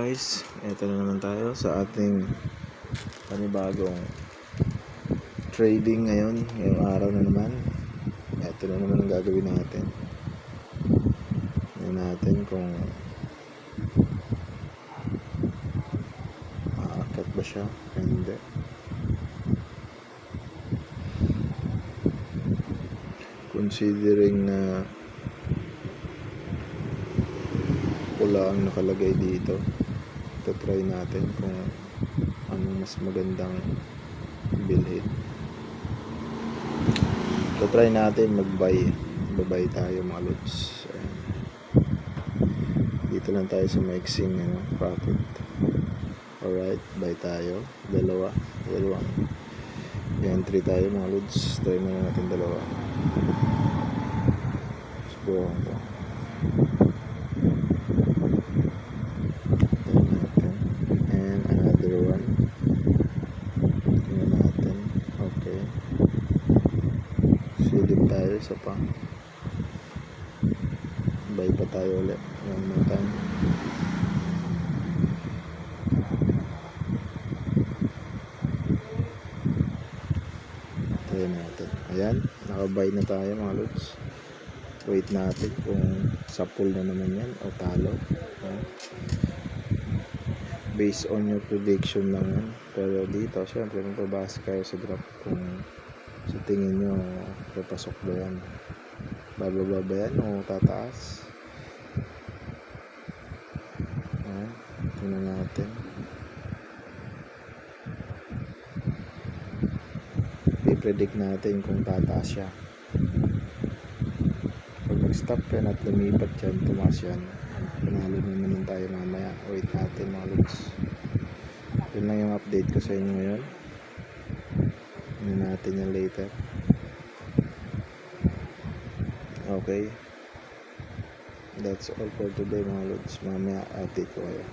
guys, ito na naman tayo sa ating panibagong trading ngayon, ngayong araw na naman. Ito na naman ang gagawin natin. Tingnan natin kung aakyat ba siya, hindi. Considering na pula ang nakalagay dito, ito try natin kung anong mas magandang bilhin. Ito try natin babay tayo mga lods. Dito lang tayo sa mixing profit. Alright, buy tayo dalawang entry tayo mga lods. Try na natin dalawa. Subukan ko. And another one. Tingnan natin. Okay. Silip tayo sa pang. Buy pa tayo ulit. One more time. Tingnan natin. Ayan. Nakabuy na tayo mga lods. Wait natin kung sa pool na naman yan o talo. Based on your prediction lang yan. Pero dito, syempre, magpabasa kayo sa graph kung sa tingin nyo papasok ba yan. Bababa ba yan o tataas? Tingnan natin. I-predict natin kung tataas siya. Pag nag-stop yan at lumipat yan, tumaas yan, panalo naman tayo mamaya. Wait natin mga lods. Yun lang yung update ko sa inyo ngayon. Yun natin yan later. Okay, that's all for today mga lods. Mamaya update ko kayo.